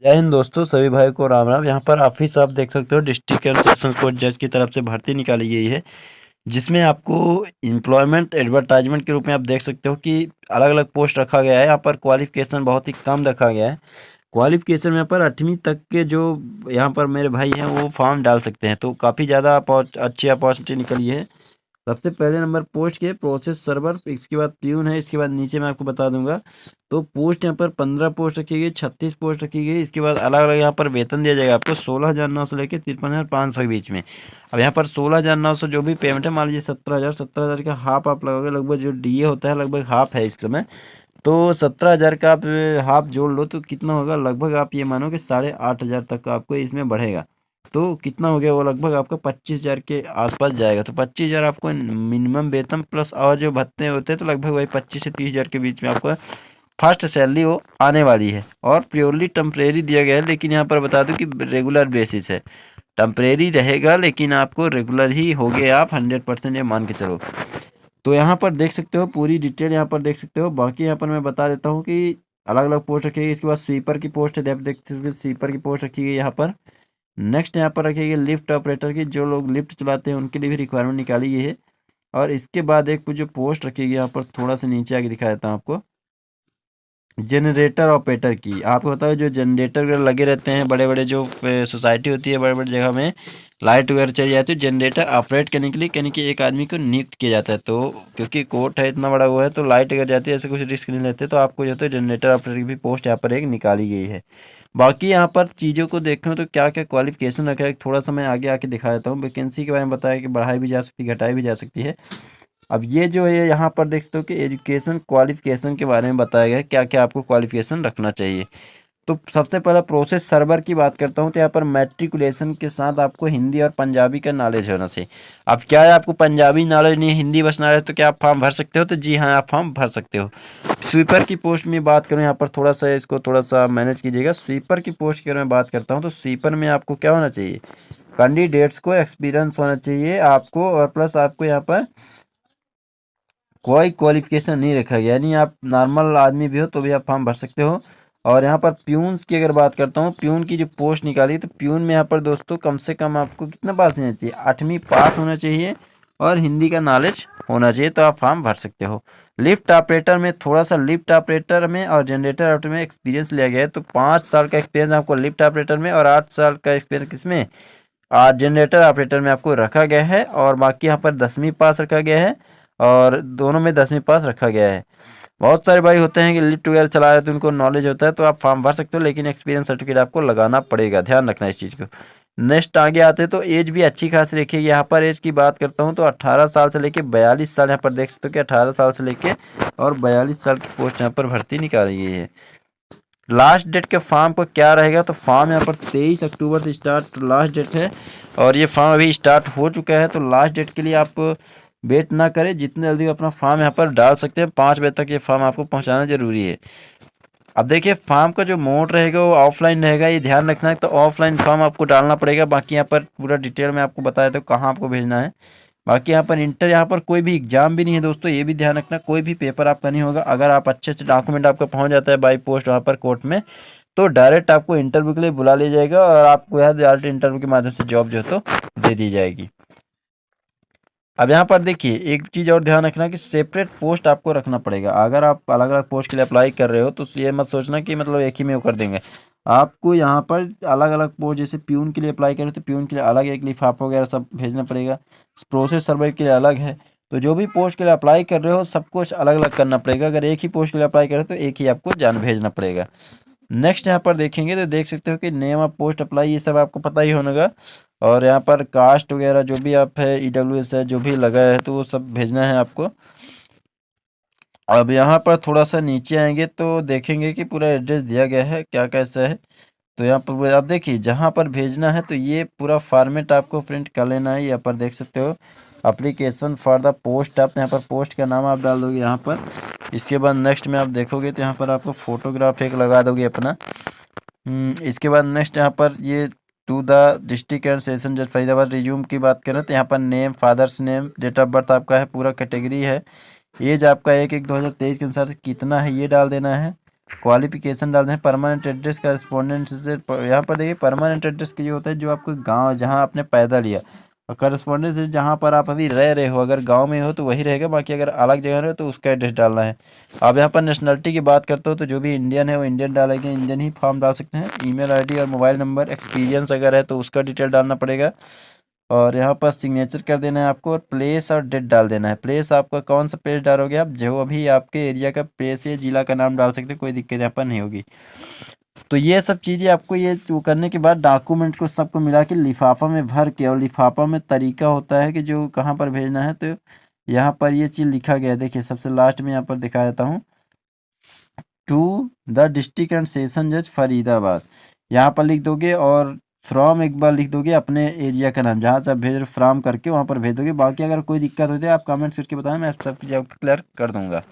जय हिंद दोस्तों, सभी भाई को राम राम। यहाँ पर ऑफिस आप देख सकते हो, डिस्ट्रिक्ट एंड सेशंस कोर्ट जज की तरफ से भर्ती निकाली गई है, जिसमें आपको एम्प्लॉयमेंट एडवर्टाइजमेंट के रूप में आप देख सकते हो कि अलग अलग पोस्ट रखा गया है। यहाँ पर क्वालिफिकेशन बहुत ही कम रखा गया है। क्वालिफिकेशन में यहाँ पर 8वीं तक के जो यहाँ पर मेरे भाई हैं वो फॉर्म डाल सकते हैं, तो काफ़ी ज़्यादा अच्छी अपॉर्चुनिटी निकली है। सबसे पहले नंबर पोस्ट के प्रोसेस सर्वर, इसके बाद प्यून है, इसके बाद नीचे मैं आपको बता दूंगा। तो पोस्ट यहाँ पर 15 पोस्ट रखी गई, 36 पोस्ट रखी गई। इसके बाद अलग अलग यहाँ पर वेतन दिया जाएगा आपको 16,900 लेके 53,500 के बीच में। अब यहाँ पर 16,900 जो भी पेमेंट है, मान लीजिए 17,000 का हाफ आप लगोगे, लगभग जो डीए होता है लगभग हाफ है इस समय। तो 17,000 का आप हाफ जोड़ लो तो कितना होगा, लगभग आप ये मानो कि 8,500 तक का आपको इसमें बढ़ेगा। तो कितना हो गया वो, लगभग आपका 25,000 के आसपास जाएगा। तो 25,000 आपको मिनिमम वेतन प्लस और जो भत्ते होते हैं, तो लगभग वही 25 से 30,000 के बीच में आपको फर्स्ट सैलरी वो आने वाली है। और प्योरली टेम्परेरी दिया गया है, लेकिन यहाँ पर बता दूं कि रेगुलर बेसिस है। टेम्परेरी रहेगा लेकिन आपको रेगुलर ही हो गए आप 100%, ये मान के चलो। तो यहाँ पर देख सकते हो पूरी डिटेल, यहाँ पर देख सकते हो। बाकी यहाँ पर मैं बता देता हूँ कि अलग अलग पोस्ट रखी गई। इसके बाद स्वीपर की पोस्ट है, देख सकते हो स्वीपर की पोस्ट रखी गई यहाँ पर। नेक्स्ट यहाँ पर रखी गई लिफ्ट ऑपरेटर की, जो लोग लिफ्ट चलाते हैं उनके लिए भी रिक्वायरमेंट निकाली गई है। और इसके बाद एक जो पोस्ट रखी गई यहाँ पर, थोड़ा सा नीचे आके दिखा देता हूँ आपको, जनरेटर ऑपरेटर की। आपको पता है जो जनरेटर वगैरह लगे रहते हैं, बड़े बड़े जो सोसाइटी होती है, बड़े बड़े जगह में लाइट वगैरह चली जाती है, जनरेटर ऑपरेट करने के लिए यानी कि एक आदमी को नियुक्त किया जाता है। तो क्योंकि कोर्ट है इतना बड़ा हुआ है, तो लाइट अगर जाती है ऐसे कुछ रिस्क नहीं लेते, तो आपको जो है जनरेटर ऑपरेटर की भी पोस्ट यहाँ पर एक निकाली गई है। बाकी यहाँ पर चीज़ों को देखें तो क्या क्या क्वालिफिकेशन रखा है, थोड़ा सा मैं आगे आके दिखा देता हूँ। वैकेंसी के बारे में बताया कि बढ़ाई भी जा सकती है, घटाई भी जा सकती है। अब ये जो है यहाँ पर देख सकते हो कि एजुकेशन क्वालिफिकेशन के बारे में बताया गया है, क्या क्या आपको क्वालिफिकेशन रखना चाहिए। तो सबसे पहला प्रोसेस सर्वर की बात करता हूँ, तो यहाँ पर मैट्रिकुलेशन के साथ आपको हिंदी और पंजाबी का नॉलेज होना चाहिए। अब क्या है, आपको पंजाबी नॉलेज नहीं, हिंदी बस नॉलेज, तो क्या आप फॉर्म भर सकते हो? तो जी हाँ, आप फॉर्म भर सकते हो। स्वीपर की पोस्ट में बात करूँ, यहाँ पर थोड़ा सा इसको थोड़ा सा मैनेज कीजिएगा। स्वीपर की पोस्ट की अगर मैं बात करता हूँ, तो स्वीपर में आपको क्या होना चाहिए, कैंडिडेट्स को एक्सपीरियंस होना चाहिए आपको, और प्लस आपको यहाँ पर कोई क्वालिफिकेशन नहीं रखा गया, यानी आप नॉर्मल आदमी भी हो तो भी आप फॉर्म भर सकते हो। और यहाँ पर प्यून्स की अगर बात करता हूँ, प्यून की जो पोस्ट निकाली, तो प्यून में यहाँ पर दोस्तों कम से कम आपको कितना पास होना चाहिए, 8वीं पास होना चाहिए और हिंदी का नॉलेज होना चाहिए, तो आप फॉर्म भर सकते हो। लिफ्ट ऑपरेटर में थोड़ा सा, लिफ्ट ऑपरेटर में और जनरेटर ऑपरेटर में एक्सपीरियंस लिया गया है, तो 5 साल का एक्सपीरियंस आपको लिफ्ट ऑपरेटर में और 8 साल का एक्सपीरियंस किसमें, जनरेटर ऑपरेटर में आपको रखा गया है। और बाकी यहाँ पर 10वीं पास रखा गया है, और दोनों में 10वीं पास रखा गया है। बहुत सारे भाई होते हैं कि लिफ्ट वगैरह चला रहे हैं तो उनको नॉलेज होता है, तो आप फॉर्म भर सकते हो, लेकिन एक्सपीरियंस सर्टिफिकेट आपको लगाना पड़ेगा, ध्यान रखना इस चीज़ को। नेक्स्ट आगे आते हैं, तो एज भी अच्छी खासी रखिए। यहाँ पर एज की बात करता हूँ तो 18 साल से लेके 42 साल, यहाँ पर देख सकते हो कि 18 साल से लेके और 42 साल की पोस्ट यहाँ पर भर्ती निकाली गई है। लास्ट डेट के फॉर्म को क्या रहेगा, तो फॉर्म यहाँ पर 23 अक्टूबर से स्टार्ट लास्ट डेट है, और ये फॉर्म अभी स्टार्ट हो चुका है। तो लास्ट डेट के लिए आप वेट ना करें, जितने जल्दी अपना फॉर्म यहाँ पर डाल सकते हैं। 5 बजे तक ये फॉर्म आपको पहुँचाना जरूरी है। अब देखिए फॉर्म का जो मोड रहेगा वो ऑफलाइन रहेगा, ये ध्यान रखना है। तो ऑफलाइन फॉर्म आपको डालना पड़ेगा। बाकी यहाँ पर पूरा डिटेल में आपको बताया था कहाँ आपको भेजना है। बाकी यहाँ पर इंटर, यहाँ पर कोई भी एग्जाम भी नहीं है दोस्तों, ये भी ध्यान रखना, कोई भी पेपर आपका नहीं होगा। अगर आप अच्छे से डॉक्यूमेंट आपका पहुँच जाता है बाई पोस्ट वहाँ पर कोर्ट में, तो डायरेक्ट आपको इंटरव्यू के लिए बुला लिया जाएगा, और आपको यहाँ डायरेक्ट इंटरव्यू के माध्यम से जॉब जो है तो दे दी जाएगी। अब यहाँ पर देखिए एक चीज़ और ध्यान रखना कि सेपरेट पोस्ट आपको रखना पड़ेगा। अगर आप अलग अलग पोस्ट के लिए अप्लाई कर रहे हो, तो ये मत सोचना कि मतलब एक ही में वो कर देंगे। आपको यहाँ पर अलग अलग पोस्ट, जैसे प्यून के लिए अप्लाई करें तो प्यून के लिए अलग एक लिफाफा वगैरह सब भेजना पड़ेगा, प्रोसेस सर्वर के लिए अलग है। तो जो भी पोस्ट के लिए अप्लाई कर रहे हो सब कुछ अलग अलग करना पड़ेगा। अगर एक ही पोस्ट के लिए अप्लाई करें तो एक ही आपको जान भेजना पड़ेगा। नेक्स्ट यहाँ पर देखेंगे तो देख सकते हो कि नेम ऑफ पोस्ट अप्लाई, ये सब आपको पता ही होगा। और यहाँ पर कास्ट वगैरह जो भी आप है, ईडब्ल्यूएस है जो भी लगा है, तो वो सब भेजना है आपको। अब यहाँ पर थोड़ा सा नीचे आएंगे तो देखेंगे कि पूरा एड्रेस दिया गया है, क्या कैसा है। तो यहाँ पर आप देखिए जहाँ पर भेजना है, तो ये पूरा फॉर्मेट आपको प्रिंट कर लेना है। यहाँ पर देख सकते हो अप्लीकेशन फॉर द पोस्ट, आप यहाँ पर पोस्ट का नाम आप डाल दोगे यहाँ पर। इसके बाद नेक्स्ट में आप देखोगे तो यहाँ पर आपको फोटोग्राफ एक लगा दोगे अपना। इसके बाद नेक्स्ट यहाँ पर ये to the district and session जज फरीदाबाद, रिज्यूम की बात करें तो यहाँ पर name, father's name, date of birth आपका है, पूरा कैटेगरी है, एज आपका 1/1/2023 के अनुसार से कितना है ये डाल देना है। क्वालिफिकेशन डालते हैं, परमानेंट एड्रेस करस्पॉन्डेंट से यहाँ पर देखिए परमानेंट एड्रेस की ये होता है जो आपको गांव जहां आपने पैदा लिया, और करस्पॉन्डेंस से जहां पर आप अभी रह रहे हो, अगर गांव में हो तो वही रहेगा, बाकी अगर अलग जगह रहे हो तो उसका एड्रेस डालना है। अब यहाँ पर नेशनलिटी की बात करते हो तो जो भी इंडियन है वो इंडियन डालेंगे, इंडियन ही फॉर्म डाल सकते हैं। ईमेल आईडी और मोबाइल नंबर, एक्सपीरियंस अगर है तो उसका डिटेल डालना पड़ेगा, और यहाँ पर सिग्नेचर कर देना है आपको, और प्लेस और डेट डाल देना है। प्लेस आपका कौन सा प्लेस डालोगे आप, जो अभी आपके एरिया का प्लेस या जिला का नाम डाल सकते हो, कोई दिक्कत यहाँ पर नहीं होगी। तो ये सब चीज़ें आपको ये वो करने के बाद डॉक्यूमेंट को सबको मिला के लिफाफा में भर के, और लिफाफा में तरीका होता है कि जो कहाँ पर भेजना है, तो यहाँ पर ये चीज़ लिखा गया है, देखिए सबसे लास्ट में यहाँ पर दिखा देता हूँ, to the district and session जज फरीदाबाद, यहाँ पर लिख दोगे, और फ्रॉम एक बार लिख दोगे अपने एरिया का नाम जहाँ से आप भेज रहे हो, फ्रॉम करके वहाँ पर भेज दोगे। बाकी अगर कोई दिक्कत होती है आप कमेंट्स करके बताएं, मैं सब चीज़ आपको क्लियर कर दूंगा।